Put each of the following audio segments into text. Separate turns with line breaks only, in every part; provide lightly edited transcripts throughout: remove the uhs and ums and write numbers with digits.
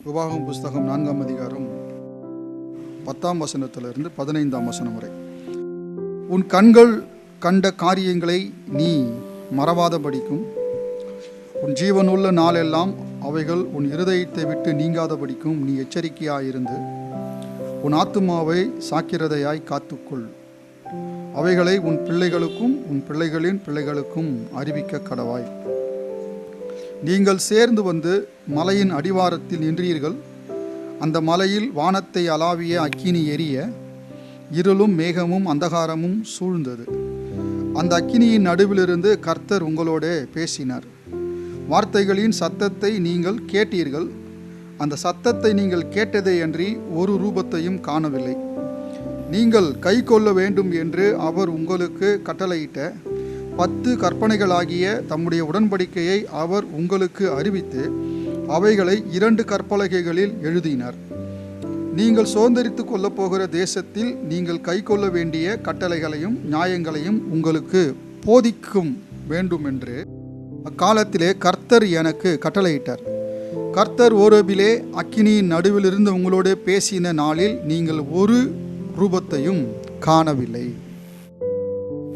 உபாகமம் புஸ்தகம் 4ஆம் அதிகாரம் 10ஆம் வசனத்திலிருந்து 15ஆம் வசனம் வரை. உன் கண்கள் கண்ட காரியங்களை நீ மறவாதபடிக்கும், உன் ஜீவனுள்ள நாளெல்லாம் அவைகள் உன் இருதயத்தை விட்டு நீங்காதபடிக்கும் நீ எச்சரிக்கையாயிருந்து உன் ஆத்துமாவை சாக்கிரதையாய் காத்துக்கொள். அவைகளை உன் பிள்ளைகளுக்கும் உன் பிள்ளைகளின் பிள்ளைகளுக்கும் அறிவிக்க கடவாய். நீங்கள் சேர்ந்து வந்து மலையின் அடிவாரத்தில் நின்றீர்கள். அந்த மலையில் வானத்தை அளாவிய அக்கினி எரிய, இருளும் மேகமும் அந்தகாரமும் சூழ்ந்தது. அந்த அக்கினியின் நடுவிலிருந்து கர்த்தர் உங்களோடே பேசினார். வார்த்தைகளின் சத்தத்தை நீங்கள் கேட்டீர்கள். அந்த சத்தத்தை நீங்கள் கேட்டதே அன்றி ஒரு ரூபத்தையும் காணவில்லை. நீங்கள் கை கொள்ள வேண்டும் என்று அவர் உங்களுக்கு கட்டளையிட்ட 10 கற்பனைகளாகிய தம்முடைய உடன்படிக்கையை அவர் உங்களுக்கு அறிவித்து அவைகளை 2 கற்பலகைகளில் எழுதினார். நீங்கள் சுதந்தரித்து கொள்ளப் போகிற தேசத்தில் நீங்கள் கை கொள்ள வேண்டிய கட்டளைகளையும் நியாயங்களையும் உங்களுக்கு போதிக்கும் வேண்டும் என்று அக்காலத்திலே கர்த்தர் எனக்கு கட்டளையிட்டார். கர்த்தர் ஓரேபிலே அக்கினியின் நடுவிலிருந்து உங்களோடு பேசின நாளில் நீங்கள் ஒரு ரூபத்தையும் காணவில்லை.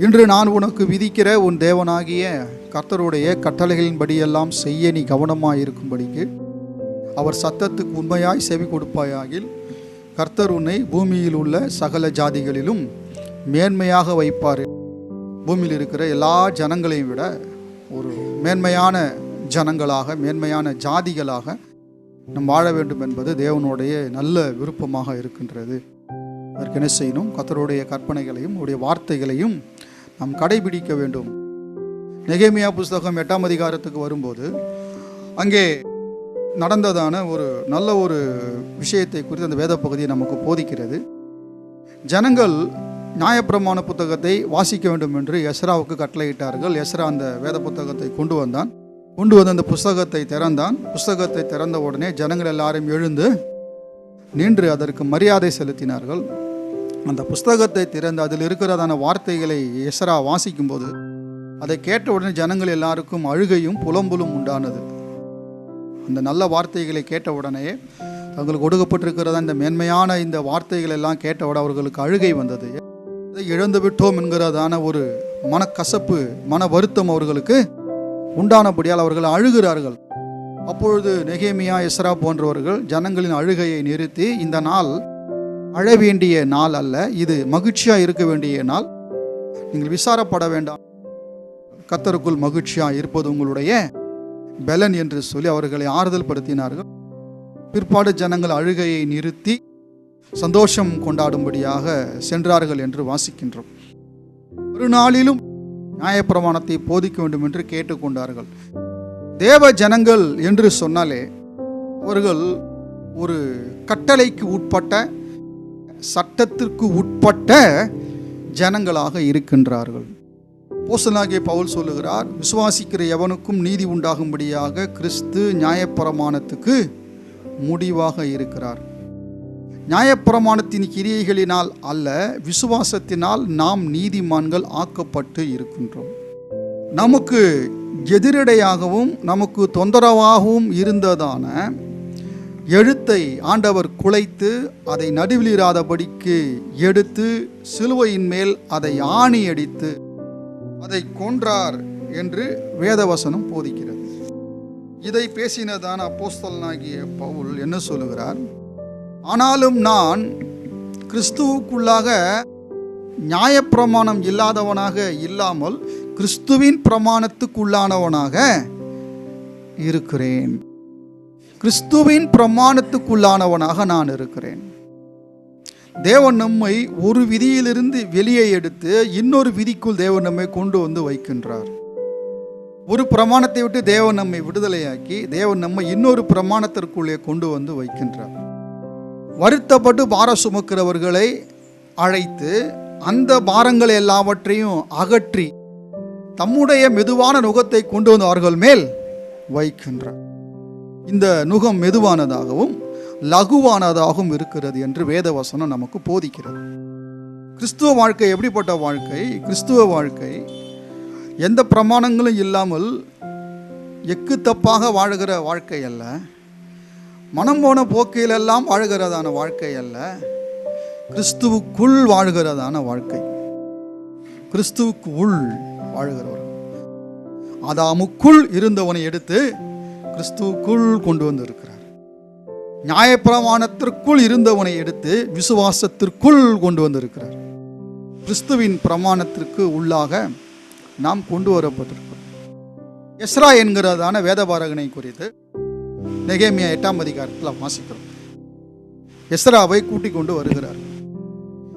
இன்று நான் உனக்கு விதிக்கிற உன் தேவனாகிய கர்த்தருடைய கட்டளைகளின்படியெல்லாம் செய்ய நீ கவனமாயிருக்கும்படிக்கு அவர் சத்தத்துக்கு உண்மையாய் செவி கொடுப்பாயாகில் கர்த்தர் உன்னை பூமியில் உள்ள சகல ஜாதிகளிலும் மேன்மையாக வைப்பார். பூமியில் இருக்கிற எல்லா ஜனங்களையும் விட ஒரு மேன்மையான ஜனங்களாக, மேன்மையான ஜாதிகளாக நாம் வாழ வேண்டும் என்பது தேவனுடைய நல்ல விருப்பமாக இருக்கின்றது. அதற்கு என்ன செய்யணும்? கர்த்தருடைய கற்பனைகளையும் அவருடைய வார்த்தைகளையும் நாம் கடைபிடிக்க வேண்டும். நெகேமியா புஸ்தகம் 8ஆம் அதிகாரத்துக்கு வரும்போது அங்கே நடந்ததான ஒரு நல்ல ஒரு விஷயத்தை குறித்து அந்த வேத பகுதியை நமக்கு போதிக்கிறது. ஜனங்கள் நியாயப்பிரமாண புத்தகத்தை வாசிக்க வேண்டும் என்று எஸ்ராவுக்கு கட்டளையிட்டார்கள். எஸ்ரா அந்த வேத புத்தகத்தை கொண்டு வந்து அந்த புஸ்தகத்தை திறந்தான். புஸ்தகத்தை திறந்த உடனே ஜனங்கள் எல்லாரும் எழுந்து நின்று அதற்கு மரியாதை செலுத்தினார்கள். அந்த புஸ்தகத்தை திறந்து அதில் இருக்கிறதான வார்த்தைகளை எஸ்ரா வாசிக்கும்போது அதை கேட்ட உடனே ஜனங்கள் எல்லாருக்கும் அழுகையும் புலம்பலும் உண்டானது. அந்த நல்ல வார்த்தைகளை கேட்ட உடனே தங்களுக்கு கொடுக்கப்பட்டிருக்கிறதா இந்த மேன்மையான இந்த வார்த்தைகள் எல்லாம் கேட்டவுடன் அவர்களுக்கு அழுகை வந்தது. அதை இழந்து விட்டோம் என்கிறதான ஒரு மனக்கசப்பு, மன வருத்தம் அவர்களுக்கு உண்டானபடியால் அவர்கள் அழுகிறார்கள். அப்பொழுது நெகேமியா, எஸ்ரா போன்றவர்கள் ஜனங்களின் அழுகையை நிறுத்தி, இந்த நாள் அழ வேண்டிய நாள் அல்ல, இது மகிழ்ச்சியாக இருக்க வேண்டிய நாள். நீங்கள் விசாரப்பட வேண்டாம், கர்த்தருக்குள் மகிழ்ச்சியாக இருப்பது உங்களுடைய பலன் என்று சொல்லி அவர்களை ஆறுதல் படுத்தினார்கள். பிற்பாடு ஜனங்கள் அழுகையை நிறுத்தி சந்தோஷம் கொண்டாடும்படியாக சென்றார்கள் என்று வாசிக்கின்றோம். ஒரு நாளிலும் நியாயப்பிரமாணத்தை போதிக்க வேண்டும் என்று கேட்டுக்கொண்டார்கள். தேவ ஜனங்கள் என்று சொன்னாலே அவர்கள் ஒரு கட்டளைக்கு உட்பட்ட, சட்டத்திற்கு உட்பட்ட ஜனங்களாக இருக்கின்றார்கள். அப்போஸ்தலனாகிய பவுல் சொல்லுகிறார், விசுவாசிக்கிற எவனுக்கும் நீதி உண்டாகும்படியாக கிறிஸ்து நியாயப்பிரமாணத்துக்கு முடிவாக இருக்கிறார். நியாயப்பிரமாணத்தின் கிரியைகளினால் அல்ல, விசுவாசத்தினால் நாம் நீதிமான்கள் ஆக்கப்பட்டு இருக்கின்றோம். நமக்கு எதிரடையாகவும் நமக்கு தொந்தரவாகவும் இருந்ததான எழுத்தை ஆண்டவர் குலைத்து அதை நடுவிலிராதபடிக்கு எடுத்து சிலுவையின் மேல் அதை ஆணி அடித்து அதை கொன்றார் என்று வேதவசனம் போதிக்கிறது. இதை பேசினதான அப்போஸ்தலனாகிய பவுல் என்ன சொல்லுகிறார்? ஆனாலும் நான் கிறிஸ்துவுக்குள்ளாக நியாயப்பிரமாணம் இல்லாதவனாக இல்லாமல் கிறிஸ்துவின் பிரமாணத்துக்குள்ளானவனாக இருக்கிறேன். கிறிஸ்துவின் பிரமாணத்துக்குள்ளானவனாக நான் இருக்கிறேன். தேவன் நம்மை ஒரு விதியிலிருந்து வெளியே எடுத்து இன்னொரு விதிக்குள் தேவன் நம்மை கொண்டு வந்து வைக்கின்றார். ஒரு பிரமாணத்தை விட்டு தேவன் நம்மை விடுதலையாக்கி தேவன் நம்மை இன்னொரு பிரமாணத்திற்குள்ளே கொண்டு வந்து வைக்கின்றார். வருத்தப்பட்டு பாரம் சுமக்கிறவர்களை அழைத்து அந்த பாரங்களை எல்லாவற்றையும் அகற்றி தம்முடைய மெதுவான நுகத்தை கொண்டு வந்து அவர்கள் மேல் வைக்கின்றார். இந்த நுகம் மெதுவானதாகவும் லகுவானதாகவும் இருக்கிறது என்று வேதவசனம் நமக்கு போதிக்கிறது. கிறிஸ்துவ வாழ்க்கை எப்படிப்பட்ட வாழ்க்கை? கிறிஸ்துவ வாழ்க்கை எந்த பிரமாணங்களும் இல்லாமல் எக்கு தப்பாக வாழ்கிற வாழ்க்கை அல்ல. மனம் போன போக்கிலெல்லாம் வாழ்கிறதான வாழ்க்கை அல்ல, கிறிஸ்துவுக்குள் வாழ்கிறதான வாழ்க்கை. கிறிஸ்துவுக்கு உள் வாழ்கிறவர். ஆதாமுக்குள் இருந்தவனை எடுத்து கிறிஸ்துவுக்குள் கொண்டு வந்திருக்கிறார். நியாயப்பிரமாணத்திற்குள் இருந்தவனை எடுத்து விசுவாசத்திற்குள் கொண்டு வந்திருக்கிறார். கிறிஸ்துவின் பிரமாணத்திற்கு உள்ளாக நாம் கொண்டு வரப்பட்டிருக்கிறோம். எஸ்ரா என்கிறதான வேதபாரகனை குறித்து நெகேமியா 8ஆம் அதிகாரத்தில் வாசிக்கிறோம். எஸ்ராவை கூட்டிக் கொண்டு வருகிறார்.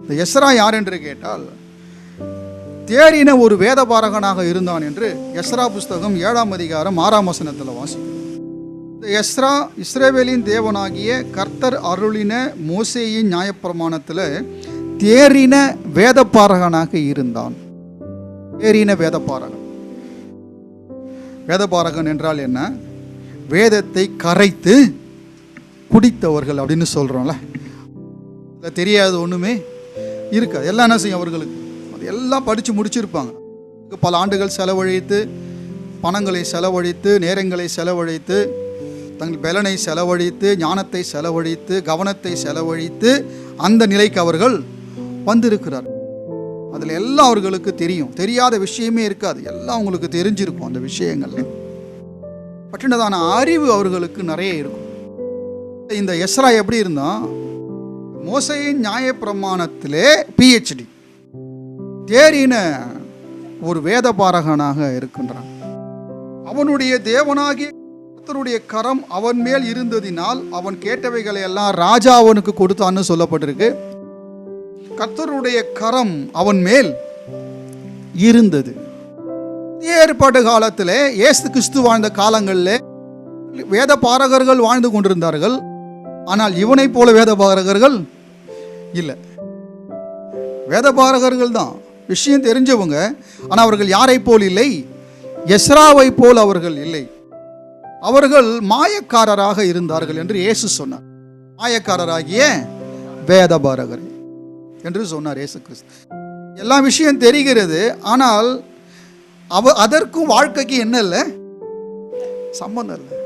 இந்த எஸ்ரா யார் என்று கேட்டால், தேறின ஒரு வேதபாரகனாக இருந்தான் என்று எஸ்ரா புஸ்தகம் 7ஆம் அதிகாரம் 6ஆம் வசனத்தில் வாசிக்கிறோம். இந்த எஸ்ரா இஸ்ரவேலின் தேவனாகிய கர்த்தர் அருளின மோசேயின் நியாயப்பிரமாணத்தில் தேறின வேதபாரகனாக இருந்தான். தேறின வேதபாரகன். வேதபாரகன் என்றால் என்ன? வேதத்தை கரைத்து குடித்தவர்கள் அப்படின்னு சொல்கிறோம்ல. இதில் தெரியாத ஒன்றுமே இருக்காது. எல்லாம் என்ன செய்யும் அவர்களுக்கு? அது எல்லாம் படித்து முடிச்சிருப்பாங்க. பல ஆண்டுகள் செலவழித்து, பணங்களை செலவழித்து, நேரங்களை செலவழித்து, தங்கள் பலனை செலவழித்து, ஞானத்தை செலவழித்து, கவனத்தை செலவழித்து அந்த நிலைக்கு அவர்கள் வந்திருக்கிறார். அதில் எல்லாம் அவர்களுக்கு தெரியும். தெரியாத விஷயமே இருக்காது. எல்லாம் அவங்களுக்கு தெரிஞ்சிருக்கும். அந்த விஷயங்கள்ல பற்றினதான அறிவு அவர்களுக்கு நிறைய இருக்கும். இந்த எஸ்ரா எப்படி இருந்தான்? மோசேயின் நியாயப்பிரமாணத்திலே PhD தேறின ஒரு வேதபாரகனாக இருக்கின்றான். அவனுடைய தேவனாகிய கர்த்தருடைய கரம் அவன் மேல் இருந்ததினால் அவன் கேட்டவைகளை எல்லாம் ராஜா அவனுக்கு கொடுத்தான்னு சொல்லப்பட்டிருக்கு. கர்த்தருடைய கரம் அவன் மேல் இருந்தது. ஏற்பாட்டு காலத்திலே இயேசு கிறிஸ்து வாழ்ந்த காலங்களில் வேத பாரகர்கள் வாழ்ந்து கொண்டிருந்தார்கள். ஆனால் இவனை போல வேத பாரகர்கள் இல்லை. வேத பாரகர்கள் தான், விஷயம் தெரிஞ்சவங்க. ஆனால் அவர்கள் யாரை போல் இல்லை? எஸ்ராவை போல் அவர்கள் இல்லை. அவர்கள் மாயக்காரராக இருந்தார்கள் என்று இயேசு சொன்னார். மாயக்காரராகிய வேத பாரகர் என்று சொன்னார் இயேசு கிறிஸ்து. எல்லா விஷயம் தெரிகிறது. ஆனால் அதற்கும் வாழ்க்கைக்கு என்ன இல்லை? சம்பந்தம் இல்லை.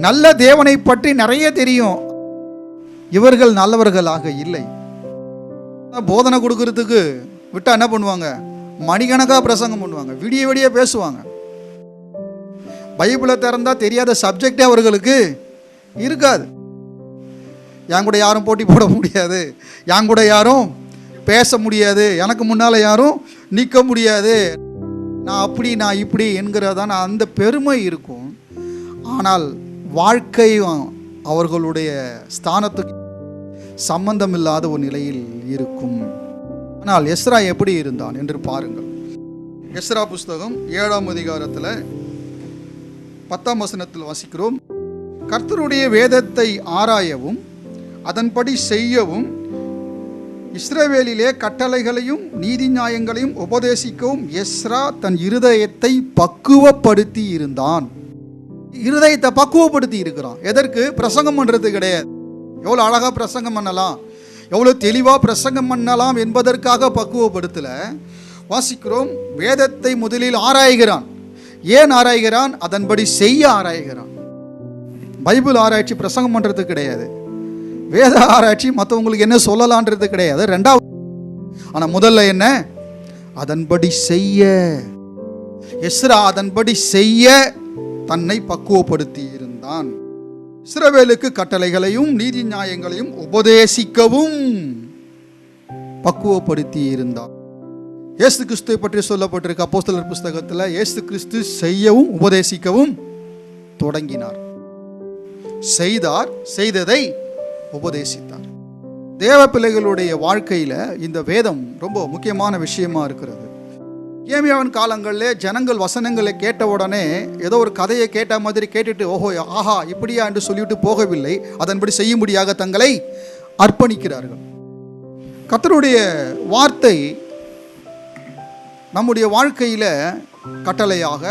நல்ல தேவனை பற்றி நிறைய தெரியும். இவர்கள் நல்லவர்களாக இல்லை. போதனை கொடுக்கறதுக்கு விட்டா என்ன பண்ணுவாங்க? மணிக்கணக்காக பிரசங்கம் பண்ணுவாங்க, விடிய விடிய பேசுவாங்க. பைபிளை திறந்தா தெரியாத சப்ஜெக்டே அவர்களுக்கு இருக்காது. என் கூட யாரும் போட்டி போட முடியாது, என் கூட யாரும் பேச முடியாது, எனக்கு முன்னால் யாரும் நிற்க முடியாது, நான் அப்படி நான் இப்படி என்கிறதான அந்த பெருமை இருக்கும். ஆனால் வாழ்க்கையும் அவர்களுடைய ஸ்தானத்துக்கு சம்பந்தம் இல்லாத ஒரு நிலையில் இருக்கும். ஆனால் எஸ்ரா எப்படி இருந்தான் என்று பாருங்கள். எஸ்ரா புஸ்தகம் 7ஆம் அதிகாரத்தில் 10ஆம் வசனத்தில் வாசிக்கிறோம். கர்த்தருடைய வேதத்தை ஆராயவும் அதன்படி செய்யவும் இஸ்ரவேலிலே கட்டளைகளையும் நீதி நியாயங்களையும் உபதேசிக்கவும் எஸ்ரா தன் இருதயத்தை பக்குவப்படுத்தி இருந்தான். இருதயத்தை பக்குவப்படுத்தி இருக்கிறான். எதற்கு? பிரசங்கம் பண்ணுறது கிடையாது. எவ்வளோ அழகாக பிரசங்கம் பண்ணலாம், எவ்வளோ தெளிவாக பிரசங்கம் பண்ணலாம் என்பதற்காக பக்குவப்படுத்தல. வாசிக்கிறோம், வேதத்தை முதலில் ஆராய்கிறான். ஏன் ஆராய்கிறான்? அதன்படி செய்ய ஆராய்கிறான். பைபிள் ஆராய்ச்சி பிரசங்கம் பண்ணுறது கிடையாது. வேத ஆராய்ச்சி மற்றவங்களுக்கு என்ன சொல்லலான்றது கிடையாது, ரெண்டாவது. ஆனால் முதல்ல என்ன? அதன்படி செய்ய. எஸ்ரா அதன்படி செய்ய தன்னை பக்குவப்படுத்தி இருந்தான். இஸ்ரவேலுக்கு கட்டளைகளையும் நீதி நியாயங்களையும் உபதேசிக்கவும் பக்குவப்படுத்தி இருந்தான். இயேசு கிறிஸ்துவை பற்றி சொல்லப்பட்டிருக்க அப்போஸ்தலர் புஸ்தகத்தில் இயேசு கிறிஸ்து செய்யவும் உபதேசிக்கவும் தொடங்கினார். செய்தார், செய்ததை உபதேசித்தார். தேவ பிள்ளைகளுடைய வாழ்க்கையில் இந்த வேதம் ரொம்ப முக்கியமான விஷயமா இருக்கிறது. ஏமியாவின் காலங்களில் ஜனங்கள் வசனங்களை கேட்ட உடனே ஏதோ ஒரு கதையை கேட்ட மாதிரி கேட்டுட்டு ஓஹோ ஆஹா இப்படியா என்று சொல்லிவிட்டு போகவில்லை. அதன்படி செய்யும்படியாக தங்களை அர்ப்பணிக்கிறார்கள். கர்த்தருடைய வார்த்தை நம்முடைய வாழ்க்கையில் கட்டளையாக,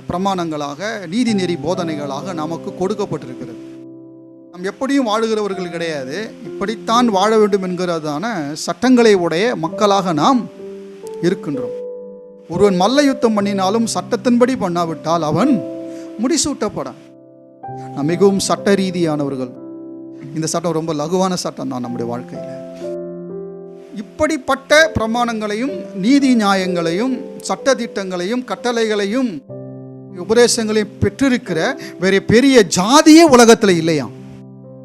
பிரமாணங்களாக, நீதிநெறி போதனைகளாக நமக்கு கொடுக்கப்பட்டிருக்கிறது. நாம் எப்படியும் வாழுகிறவர்கள் கிடையாது. இப்படித்தான் வாழ வேண்டும் என்கிறதான சட்டங்களை உடைய மக்களாக நாம் இருக்கின்றோம். ஒருவன் மல்ல யுத்தம் பண்ணினாலும் சட்டத்தின்படி பண்ணாவிட்டால் அவன் முடிசூட்டப்பட. நாம் மிகவும் சட்ட ரீதியானவர்கள். இந்த சட்டம் ரொம்ப லகுவான சட்டம் தான் நம்முடைய வாழ்க்கையில். இப்படிப்பட்ட பிரமாணங்களையும் நீதி நியாயங்களையும் சட்டதிட்டங்களையும் கட்டளைகளையும் உபதேசங்களையும் பெற்றிருக்கிற வேற பெரிய ஜாதியே உலகத்தில் இல்லையா.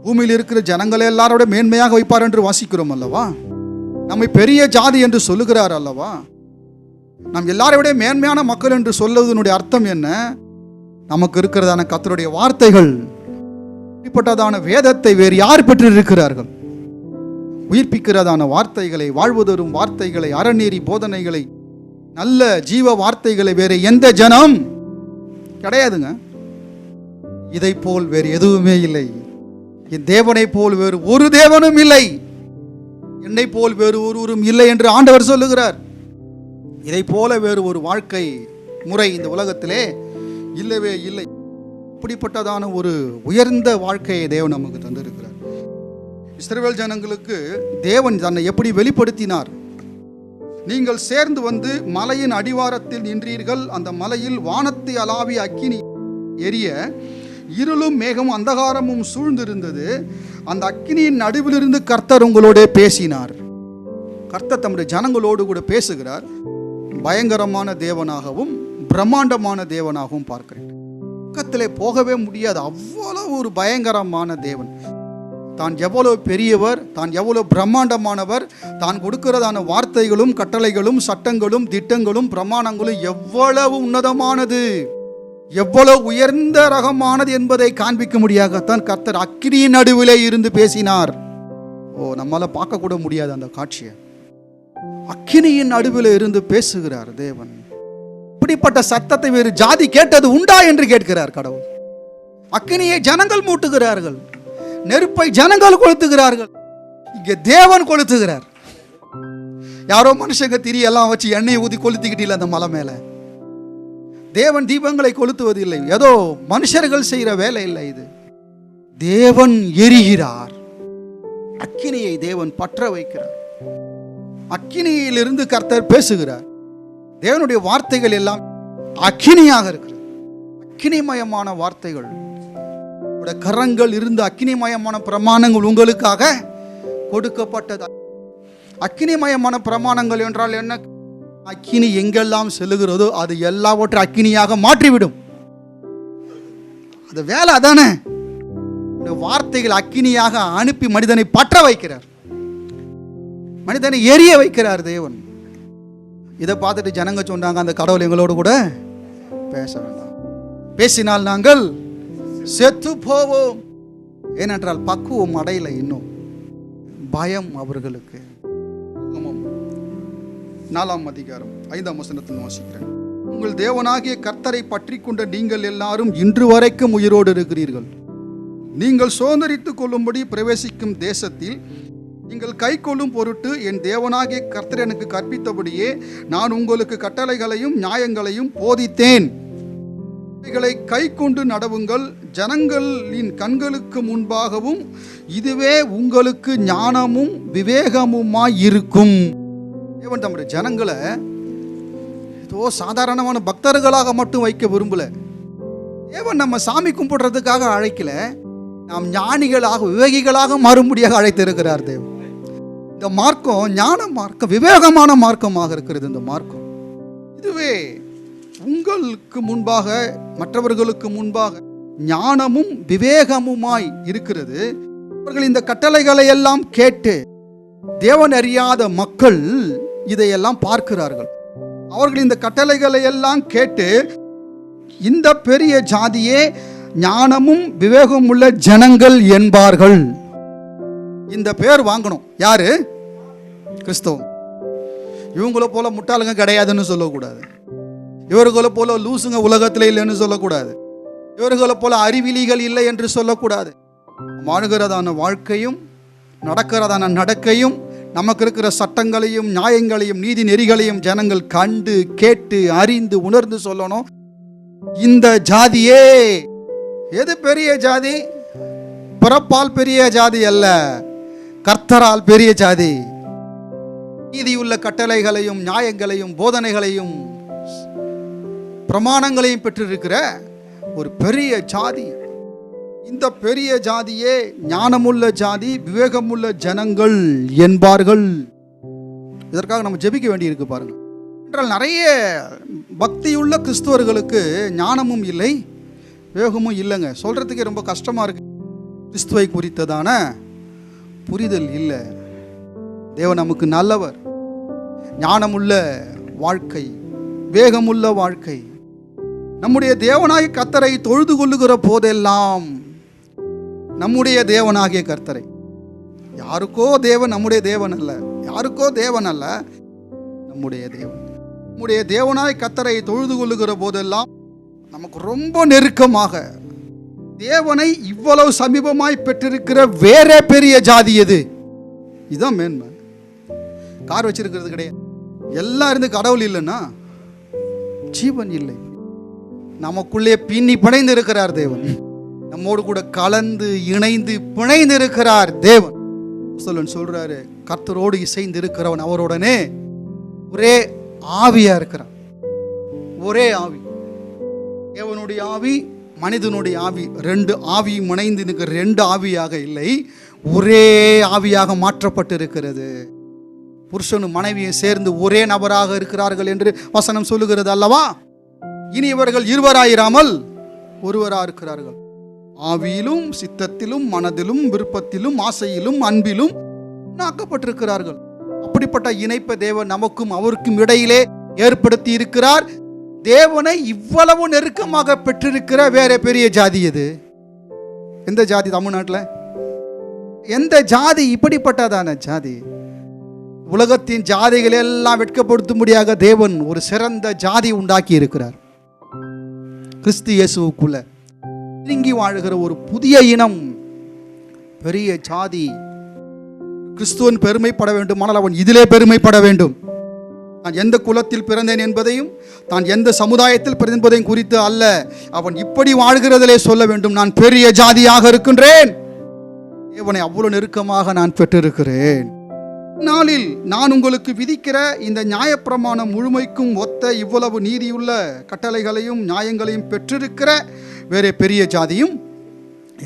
பூமியில் இருக்கிற ஜனங்களை எல்லாரோட மேன்மையாக வைப்பார் என்று வாசிக்கிறோம் அல்லவா. நம்மை பெரிய ஜாதி என்று சொல்லுகிறார் அல்லவா. நாம் எல்லாரையும் மேன்மையான மக்கள் என்று சொல்லுவதனுடைய அர்த்தம் என்ன? நமக்கு இருக்கிறதான கர்த்தருடைய வார்த்தைகள், இப்படிப்பட்டதான வேதத்தை வேறு யார் பெற்றிருக்கிறார்கள்? உயிர்ப்பிக்கிறதான வார்த்தைகளை, வாழ்வு தரும் வார்த்தைகளை, அறநெறி போதனைகளை, நல்ல ஜீவ வார்த்தைகளை வேறு எந்த ஜனம் கிடையாதுங்க. இதை போல் வேறு எதுவுமே இல்லை. என் தேவனை போல் வேறு ஒரு தேவனும் இல்லை, என்னை போல் வேறு ஒருவரும் இல்லை என்று ஆண்டவர் சொல்லுகிறார். இதை போல வேறு ஒரு வாழ்க்கை முறை இந்த உலகத்திலே இல்லவே இல்லை. இப்படிப்பட்டதான ஒரு உயர்ந்த வாழ்க்கையை தேவன் நமக்கு தந்திருக்கிறார். இஸ்ரவேல் ஜனங்களுக்கு தேவன் தன்னை எப்படி வெளிப்படுத்தினார்? நீங்கள் சேர்ந்து வந்து மலையின் அடிவாரத்தில் நின்றீர்கள். அந்த மலையில் வானத்தை அளாவி அக்கினி எரிய இருளும் மேகமும் அந்தகாரமும் சூழ்ந்திருந்தது. அந்த அக்கினியின் நடுவிலிருந்து கர்த்தர் உங்களோட பேசினார். கர்த்தர் தம்முடைய ஜனங்களோடு கூட பேசுகிறார். பயங்கரமான தேவனாகவும் பிரம்மாண்டமான தேவனாகவும் பார்க்கிறேன். பக்கத்திலே போகவே முடியாது, அவ்வளவு ஒரு பயங்கரமான தேவன். தான் எவ்வளவு பெரியவர், தான் எவ்வளவு பிரம்மாண்டமானவர், தான் கொடுக்கிறதான வார்த்தைகளும் கட்டளைகளும் சட்டங்களும் திட்டங்களும் பிரமாணங்களும் எவ்வளவு உன்னதமானது, எவ்வளவு உயர்ந்த ரகமானது என்பதை காண்பிக்க முடியாகத்தான் கர்த்தர் அக்கினியின் நடுவிலே இருந்து பேசினார். நம்மால பார்க்க கூட முடியாது அந்த காட்சியை. அக்கினியின் நடுவில் இருந்து பேசுகிறார் தேவன். இப்படிப்பட்ட சத்தத்தை வேறு ஜாதி கேட்டது உண்டா என்று கேட்கிறார் கடவுள். அக்கினியை ஜனங்கள் மூட்டுகிறார்கள், நெருப்பை ஜனங்கள் கொளுத்துகிறார்கள். இங்க தேவன் கொளுத்துகிறார். யாரோ மனுஷங்க திரியெல்லாம் வச்சு எண்ணெயை ஊதி கொளுத்திக்கிட்டு அந்த மலை மேல. தேவன் தீபங்களை கொளுத்துவது இல்லை, ஏதோ மனுஷர்கள் செய்கிற வேலை இல்லை. இது தேவன் எரிகிறார். அக்கினியை தேவன் பற்ற வைக்கிறார். அக்கினியிலிருந்து கர்த்தர் பேசுகிறார். தேவனுடைய வார்த்தைகள் எல்லாம் அக்கினியாக இருக்கிறது. அக்கினிமயமான வார்த்தைகள், கரங்கள் இருந்து அக்கினிமயமான பிரமாணங்கள் உங்களுக்காக கொடுக்கப்பட்டது. அக்கினிமயமான பிரமாணங்கள் என்றால் என்ன? அக்கினி எங்கெல்லாம் செல்லுகிறதோ அது எல்லாவற்றையும் அக்கினியாக மாற்றிவிடும். அது வேலை அதானே. வார்த்தைகள் அக்கினியாக அனுப்பி மனிதனை பற்ற வைக்கிறார், மனிதனை எரிய வைக்கிறார் தேவன். இதை பார்த்துட்டு ஜனங்க சொன்னாங்க, அந்த கடவுள் எங்களோடு கூட பேச வேண்டாம், பேசினால் நாங்கள் செத்து போவோம். ஏனென்றால் பக்குவம் அடையல, இன்னும் பயம் அவர்களுக்கு. 4ஆம் அதிகாரம் 5ஆம் வசனத்தில் வாசிக்கிறேன். உங்கள் தேவனாகிய கர்த்தரை பற்றி கொண்ட நீங்கள் எல்லாரும் இன்று வரைக்கும் உயிரோடு இருக்கிறீர்கள். நீங்கள் சுதந்தரித்துக் கொள்ளும்படி பிரவேசிக்கும் தேசத்தில் நீங்கள் கை கொள்ளும் பொருட்டு என் தேவனாகிய கர்த்தர் எனக்கு கற்பித்தபடியே நான் உங்களுக்கு கட்டளைகளையும் நியாயங்களையும் போதித்தேன். இவைகளை கை கொண்டு நடவுங்கள். ஜனங்களின் கண்களுக்கு முன்பாகவும் இதுவே உங்களுக்கு ஞானமும் விவேகமுமாய் இருக்கும். தேவன் தம்முடைய ஜனங்களை ஏதோ சாதாரணமான பக்தர்களாக மட்டும் வைக்க விரும்பல. தேவன் நம்ம சாமி கும்பிடுறதுக்காக அழைக்கல, நாம் ஞானிகளாக விவேகிகளாக மாறும்படியாக அழைத்திருக்கிறார் தேவன். இந்த மார்க்கம் ஞான மார்க்கம், விவேகமான மார்க்கமாக இருக்கிறது. இந்த மார்க்கம் இதுவே உங்களுக்கு முன்பாக, மற்றவர்களுக்கு முன்பாக ஞானமும் விவேகமுமாய் இருக்கிறது. அவர்கள் இந்த கட்டளைகளை எல்லாம் கேட்டு, தேவன் அறியாத மக்கள் இதையெல்லாம் பார்க்கிறார்கள். அவர்கள் இந்த கட்டளைகளை எல்லாம் கேட்டு, இந்த பெரிய ஜாதியே ஞானமும் விவேகம் உள்ள ஜனங்கள் என்பார்கள். இந்த பேர் வாங்கணும். யாரு? கிறிஸ்தவம். இவங்கள போல முட்டாளுங்க கிடையாதுன்னு சொல்லக்கூடாது, இவர்களை போல லூசுங்க உலகத்தில் இல்லைன்னு சொல்லக்கூடாது, இவர்களை போல அறிவிலிகள் இல்லை என்று சொல்லக்கூடாது. வாழ்கிறதான வாழ்க்கையும் நடக்கிறதான நடக்கையும் நமக்கு இருக்கிற சட்டங்களையும் நியாயங்களையும் நீதி நெறிகளையும் ஜனங்கள் கண்டு கேட்டு அறிந்து உணர்ந்து சொல்லணும். இந்த ஜாதியே எது பெரிய ஜாதி? பிறப்பால் பெரிய ஜாதி அல்ல, கர்த்தரால் பெரிய ஜாதி. நீதியுள்ள கட்டளைகளையும் நியாயங்களையும் போதனைகளையும் பிரமாணங்களையும் பெற்றிருக்கிற ஒரு பெரிய ஜாதி. இந்த பெரிய ஜாதியே ஞானமுள்ள ஜாதி, விவேகமுள்ள ஜனங்கள் என்பார்கள். இதற்காக நம்ம ஜெபிக்க வேண்டியிருக்கு பாருங்க. என்றால் நிறைய பக்தியுள்ள கிறிஸ்துவர்களுக்கு ஞானமும் இல்லை, விவேகமும் இல்லைங்க. சொல்றதுக்கே ரொம்ப கஷ்டமா இருக்கு. கிறிஸ்துவை குறித்ததான புரிதல் இல்லை. தேவன் நமக்கு நல்லவர். ஞானமுள்ள வாழ்க்கை, வேகமுள்ள வாழ்க்கை. நம்முடைய தேவனாகிய கர்த்தரை தொழுது கொள்ளுகிற போதெல்லாம், நம்முடைய தேவனாகிய கர்த்தரை, யாருக்கோ தேவன், நம்முடைய தேவன் அல்ல, யாருக்கோ தேவன் அல்ல, நம்முடைய தேவன், நம்முடைய தேவனாய் கர்த்தரை தொழுது கொள்ளுகிற போதெல்லாம் நமக்கு ரொம்ப நெருக்கமாக தேவனை இவ்வளவு சமீபமாய் பெற்றிருக்கிற வேற பெரிய ஜாதி எது? இதுதான் மேன்மை. கார் வச்சிருக்கிறது கிடையாது. எல்லாம் இருந்து கடவுள் இல்லைன்னா ஜீவன் இல்லை. நமக்குள்ளே பின்னி பிணைந்து இருக்கிறார் தேவன். நம்மோடு கூட கலந்து இணைந்து பிணைந்து இருக்கிறார் தேவன். சொல்றாரு, கர்த்தரோடு இசைந்து இருக்கிறவன் அவருடனே ஒரே ஆவியா இருக்கிறான். ஒரே ஆவி, தேவனுடைய ஆவி, மனிதனுடைய ஆவி, ரெண்டு ஆவி இணைந்து இருக்கிற ரெண்டு ஆவியாக இல்லை, ஒரே ஆவியாக மாற்றப்பட்டு இருக்கிறது. புருஷனும் மனைவியும் சேர்ந்து ஒரே நபராக இருக்கிறார்கள் என்று வசனம் சொல்லுகிறது அல்லவா? இனி இவர்கள் இருவராயிராமல் ஒருவராக இருக்கிறார்கள். ஆவியிலும் சித்தத்திலும் மனதிலும் விருப்பத்திலும் ஆசையிலும் அன்பிலும் ஆக்கப்பட்டிருக்கிறார்கள். அப்படிப்பட்ட இணைப்பை தேவன் நமக்கும் அவருக்கும் இடையிலே ஏற்படுத்தி இருக்கிறார். தேவனை இவ்வளவு நெருக்கமாக பெற்றிருக்கிற வேற பெரிய ஜாதி எது? எந்த ஜாதி? தமிழ்நாட்டில் எந்த ஜாதி இப்படிப்பட்டதான ஜாதி? உலகத்தின் ஜாதிகள் எல்லாம் வெட்கப்படுத்தும்படியாக தேவன் ஒரு சிறந்த ஜாதி உண்டாக்கி இருக்கிறார். கிறிஸ்து இயேசுவுக்குள்ள நெருங்கி வாழுகிற ஒரு புதிய இனம், பெரிய ஜாதி. கிறிஸ்துவன் பெருமைப்பட வேண்டுமானால் அவன் இதிலே பெருமைப்பட வேண்டும். நான் எந்த குலத்தில் பிறந்தேன் என்பதையும் நான் எந்த சமுதாயத்தில் பிறந்தேன் என்பதையும் குறித்து அல்ல, அவன் இப்படி வாழ்கிறதிலே சொல்ல வேண்டும், நான் பெரிய ஜாதியாக இருக்கின்றேன், தேவனை அவ்வளவு நெருக்கமாக நான் பெற்றிருக்கிறேன். நாளில் நான் உங்களுக்கு விதிக்கிற இந்த நியாயப்பிரமாணம் முழுமைக்கும் ஒத்த இவ்வளவு நீதியுள்ள கட்டளைகளையும் நியாயங்களையும் பெற்றிருக்கிற வேற பெரிய ஜாதியும்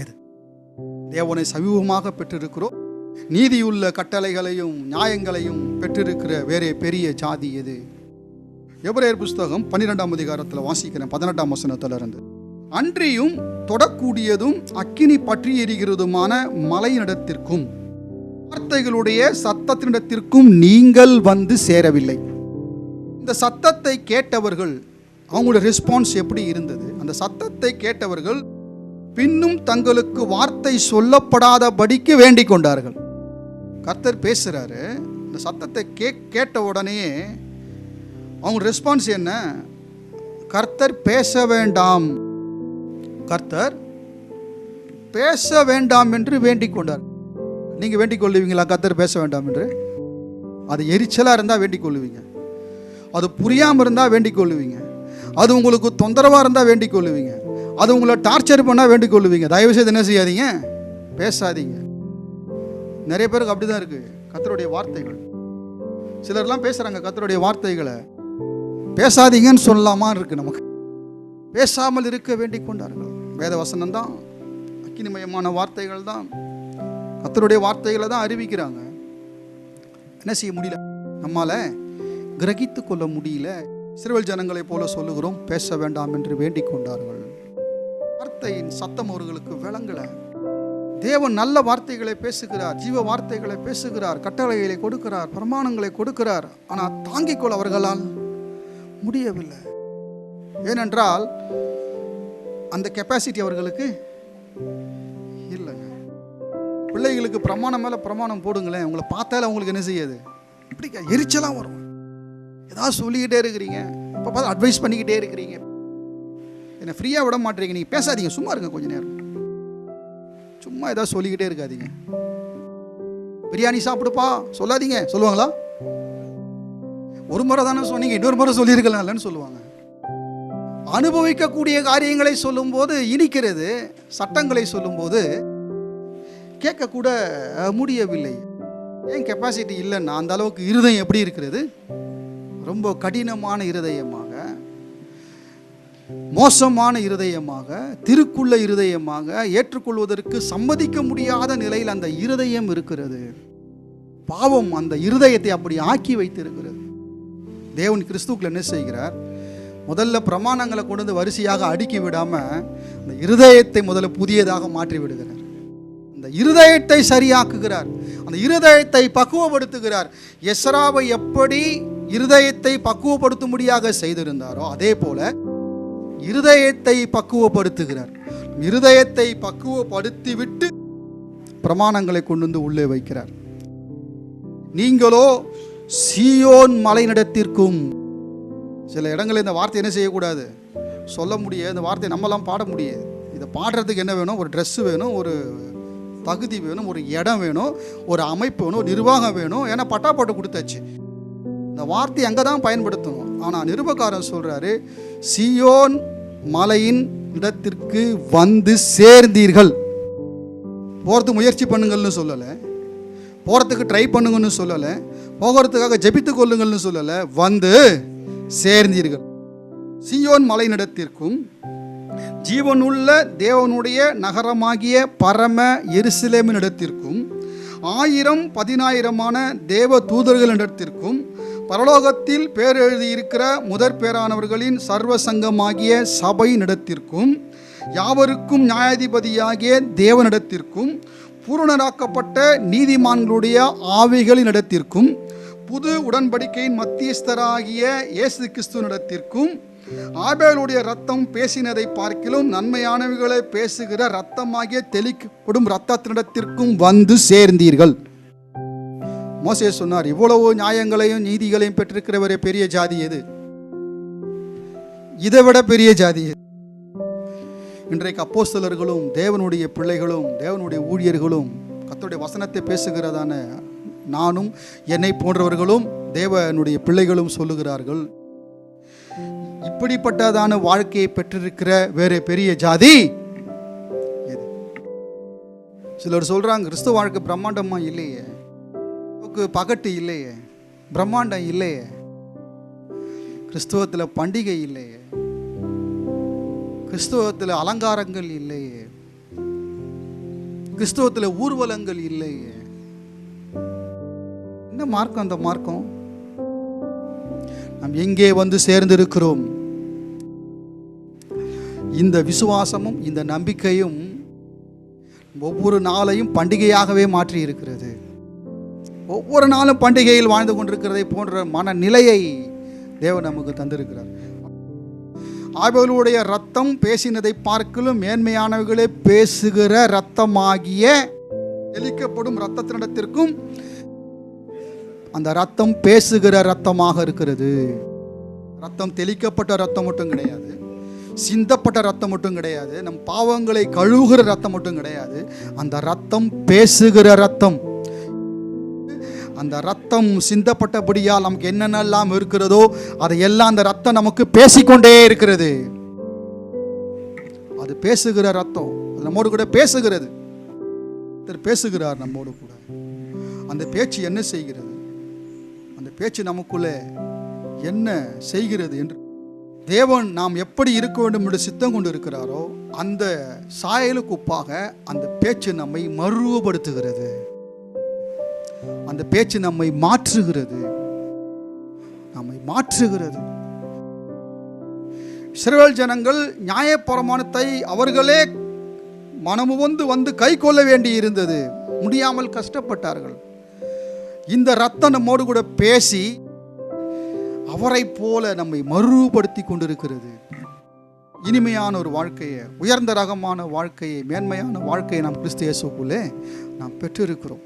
எது? தேவனை சமீபமாக பெற்றிருக்கிறோம், நீதியுள்ள கட்டளைகளையும் நியாயங்களையும் பெற்றிருக்கிற வேற பெரிய ஜாதி எது? எபிரேயர் புஸ்தகம் 12ஆம் அதிகாரத்தில் வாசிக்கிறேன், 18ஆம் வசனத்திலிருந்து. அன்றியும் தொடக்கூடியதும் அக்கினி பற்றி எரிகிறதுமான மலையினிடத்திற்கும் வார்த்தைகளுடைய சத்தத்தினிடத்திற்கும் நீங்கள் வந்து சேரவில்லை. இந்த சத்தத்தை கேட்டவர்கள், அவங்களுடைய ரெஸ்பான்ஸ் எப்படி இருந்தது? அந்த சத்தத்தை கேட்டவர்கள் பின்னும் தங்களுக்கு வார்த்தை சொல்லப்படாதபடிக்கு வேண்டிக் கொண்டார்கள். கர்த்தர் பேசுறாரு, இந்த சத்தத்தை கேட்ட உடனே அவங்க ரெஸ்பான்ஸ் என்ன? கர்த்தர் பேச வேண்டாம், கர்த்தர் பேச வேண்டாம் என்று வேண்டிக் கொண்டார். நீங்கள் வேண்டிக் கொள்ளுவீங்களா கர்த்தர் பேச வேண்டாம் என்று? அது எரிச்சலாக இருந்தால் வேண்டிக் கொள்ளுவீங்க, அது புரியாமல் இருந்தால் வேண்டிக் கொள்ளுவீங்க, அது உங்களுக்கு தொந்தரவாக இருந்தால் வேண்டிக் கொள்ளுவீங்க, அது உங்களை டார்ச்சர் பண்ணால் வேண்டிக் கொள்ளுவீங்க. தயவுசெய்து என்ன செய்யாதீங்க, பேசாதீங்க. நிறைய பேருக்கு அப்படி தான் இருக்குது கர்த்தருடைய வார்த்தைகள். சிலர்லாம் பேசுகிறாங்க கர்த்தருடைய வார்த்தைகளை, பேசாதீங்கன்னு சொல்லலாமா இருக்குது. நமக்கு பேசாமல் இருக்க வேண்டிக் கொண்டார்கள். வேத வசனம் தான், அக்கினிமயமான வார்த்தைகள் தான், கர்த்தருடைய வார்த்தைகளை தான் அறிவிக்கிறாங்க. என்ன செய்ய முடியல, நம்மால் கிரகித்து கொள்ள முடியல. இஸ்ரவேல் ஜனங்களைப் போல சொல்லுகிறோம், பேச வேண்டாம் என்று வேண்டிக் கொண்டார்கள். வார்த்தையின் சத்தம் அவர்களுக்கு விளங்கலை. தேவன் நல்ல வார்த்தைகளை பேசுகிறார், ஜீவ வார்த்தைகளை பேசுகிறார், கட்டளைகளை கொடுக்கிறார், பிரமாணங்களை கொடுக்கிறார். ஆனால் தாங்கிக் கொள்ள அவர்களால் முடியவில்லை. ஏனென்றால் அந்த கெப்பாசிட்டி அவர்களுக்கு இல்லைங்க. பிள்ளைகளுக்கு பிரமாணம் மேலே பிரமாணம் போடுங்களேன், உங்களை பார்த்தாலே அவங்களுக்கு என்ன செய்யாது, இப்படி எரிச்சலாக வரும். ஏதாவது சொல்லிக்கிட்டே இருக்கிறீங்க, இப்போ பார்த்து அட்வைஸ் பண்ணிக்கிட்டே இருக்கிறீங்க, என்னை ஃப்ரீயாக விட மாட்டேறீங்க. நீங்கள் பேசாதீங்க, சும்மா இருங்க கொஞ்ச நேரம், சும்மா ஏதாவது சொல்லிக்கிட்டே இருக்காதீங்க. பிரியாணி சாப்பிடுப்பா சொல்லாதீங்க, சொல்லுவாங்களா? ஒரு முறை தானே சொன்னீங்க, இன்னொரு முறை சொல்லியிருக்கலாம்லன்னு சொல்லுவாங்க. அனுபவிக்கக்கூடிய காரியங்களை சொல்லும்போது இனிக்கிறது, சட்டங்களை சொல்லும்போது கேட்கக்கூட முடியவில்லை. ஏன் கெப்பாசிட்டி இல்லைன்னா அந்த அளவுக்கு இருதயம் எப்படி இருக்கிறது, ரொம்ப கடினமான இருதயமாக மோசமான இருதயமாக, திருக்குள்ள இருதயமாக, ஏற்றுக்கொள்வதற்கு சம்மதிக்க முடியாத நிலையில் அந்த இருதயம் இருக்கிறது. பாவம் அந்த இருதயத்தை அப்படி ஆக்கி வைத்திருக்கிறது. தேவன் கிறிஸ்துக்குள்ள என்ன செய்கிறார்? முதல்ல பிரமாணங்களை கொண்டு வந்து வரிசையாக அடுக்கி விடாம அந்த இருதயத்தை முதல்ல புதியதாக மாற்றி விடுகிறார். அந்த இருதயத்தை சரியாக்குகிறார், அந்த இருதயத்தை பக்குவப்படுத்துகிறார். எஸ்ராவை எப்படி இருதயத்தை பக்குவப்படுத்தும்படியாக செய்திருந்தாரோ அதே போல இருதயத்தை பக்குவப்படுத்துகிறார். இருதயத்தை பக்குவப்படுத்தி விட்டு பிரமாணங்களை கொண்டு வந்து உள்ளே வைக்கிறார். நீங்களோ சீயோன் மலைநடத்திற்கும். சில இடங்களில் இந்த வார்த்தை என்ன செய்யக்கூடாது, சொல்ல முடியாது. இந்த வார்த்தையை நம்மலாம் பாட முடியாது. இதை பாடுறதுக்கு என்ன வேணும்? ஒரு ட்ரெஸ்ஸு வேணும், ஒரு தகுதி வேணும், ஒரு இடம் வேணும், ஒரு அமைப்பு வேணும், ஒரு நிர்வாகம் வேணும். ஏன்னா பட்டாப்பாட்டு கொடுத்தாச்சு. இந்த வார்த்தையை அங்கே தான் பயன்படுத்தணும். ஆனால் நிருபக்காரன் சொல்கிறாரு, சீயோன் மலையின் இடத்திற்கு வந்து சேர்ந்தீர்கள். போகிறதுக்கு முயற்சி பண்ணுங்கள்னு சொல்லலை, போகிறதுக்கு ட்ரை பண்ணுங்கன்னு சொல்லலை, போகிறதுக்காக ஜெபித்து கொள்ளுங்கள்னு சொல்லலை, வந்து சேர்ந்தீர்கள். சீயோன் மலையினிடத்திற்கும் ஜீவனுள்ள தேவனுடைய நகரமாகிய பரம எருசலேமினிடத்திற்கும் 1000-10,000 தேவ தூதர்களிடத்திற்கும் பரலோகத்தில் பேர் எழுதியிருக்கிற முதற் பேரானவர்களின் சர்வ சங்கமாகிய சபையினிடத்திற்கும் யாவருக்கும் நியாயாதிபதியாகிய தேவனிடத்திற்கும் பூரணராக்கப்பட்ட நீதிமான்களுடைய ஆவிகளினிடத்திற்கும் புது உடன்படிக்கையின் மத்தியஸ்தராகிய இயேசு கிறிஸ்துவினிடத்திற்கும் ஆபேலுடைய ரத்தம் பேசினதை பார்க்கிலும் நன்மையானவைகளை பேசுகிற ரத்தமாகிய தெளிக்கப்படும் ரத்தத்தினிடத்திற்கும் வந்து சேர்ந்தீர்கள். மோசே சொன்னார், இவ்வளவு நியாயங்களையும் நீதிகளையும் பெற்றிருக்கிறவரே பெரிய ஜாதி எது? இதை விட பெரிய ஜாதி எது? இன்றைக்கு அப்போஸ்தலர்களும் தேவனுடைய பிள்ளைகளும் தேவனுடைய ஊழியர்களும் கர்த்தருடைய வசனத்தை பேசுகிறதான நானும் என்னை போன்றவர்களும் தேவனுடைய பிள்ளைகளும் சொல்லுகிறார்கள், இப்படிப்பட்டதான வாழ்க்கையை பெற்றிருக்கிற வேற பெரிய ஜாதி எது? சிலர் சொல்றாங்க, கிறிஸ்துவ வாழ்க்கை பிரம்மாண்டமா இல்லையே, பகட்டு இல்லையே, பிரம்மாண்டம் இல்லையே, கிறிஸ்துவத்தில் பண்டிகை இல்லையே, கிறிஸ்துவத்தில் அலங்காரங்கள் இல்லையே, கிறிஸ்துவத்தில் ஊர்வலங்கள் இல்லையே. என்ன மார்க்கம் அந்த மார்க்கம்? நாம் எங்கே வந்து சேர்ந்திருக்கிறோம்? இந்த விசுவாசமும் இந்த நம்பிக்கையும் ஒவ்வொரு நாளையும் பண்டிகையாகவே மாற்றி இருக்கிறது. ஒவ்வொரு நாளும் பண்டிகையில் வாழ்ந்து கொண்டிருக்கிறதை போன்ற மனநிலையை தேவன் நமக்கு தந்திருக்கிறார். ஆபேலுடைய ரத்தம் பேசினதை பார்க்கலும் மேன்மையானவர்களே பேசுகிற ரத்தமாகிய தெளிக்கப்படும் ரத்தத்தினிடத்திற்கும் அந்த ரத்தம் பேசுகிற ரத்தமாக இருக்கிறது. ரத்தம் தெளிக்கப்பட்ட ரத்தம் மட்டும் கிடையாது, சிந்தப்பட்ட ரத்தம் மட்டும் கிடையாது, நம் பாவங்களை கழுவுகிற ரத்தம் மட்டும் கிடையாது, அந்த ரத்தம் பேசுகிற ரத்தம். அந்த ரத்தம் சிந்தப்பட்டபடியால் நமக்கு என்னென்னலாம் இருக்கிறதோ அதையெல்லாம் அந்த ரத்தம் நமக்கு பேசிக்கொண்டே இருக்கிறது. அது பேசுகிற ரத்தம், அது நம்மோடு கூட பேசுகிறது. பேசுகிறார் நம்மோடு கூட. அந்த பேச்சு என்ன செய்கிறது? அந்த பேச்சு நமக்குள்ளே என்ன செய்கிறது என்று தேவன் நாம் எப்படி இருக்க வேண்டும் என்று சித்தம் கொண்டு இருக்கிறாரோ அந்த சாயலுக்கு ஒப்பாக அந்த பேச்சு நம்மை மறுபடுத்துகிறது. அந்த பேச்சு நம்மை மாற்றுகிறது. இஸ்ரவேல் ஜனங்கள் நியாயப்பிரமாணத்தை அவர்களே மனமுவந்து வந்து கை கொள்ள வேண்டி இருந்தது, முடியாமல் கஷ்டப்பட்டார்கள். இந்த ரத்தம் நம்மோடு கூட பேசி அவரை போல நம்மை மறுபடுத்தி கொண்டிருக்கிறது. இனிமையான ஒரு வாழ்க்கையை, உயர்ந்த ரகமான வாழ்க்கையை, மேன்மையான வாழ்க்கையை நாம் கிறிஸ்து இயேசுக்குள்ளே நாம் பெற்றிருக்கிறோம்.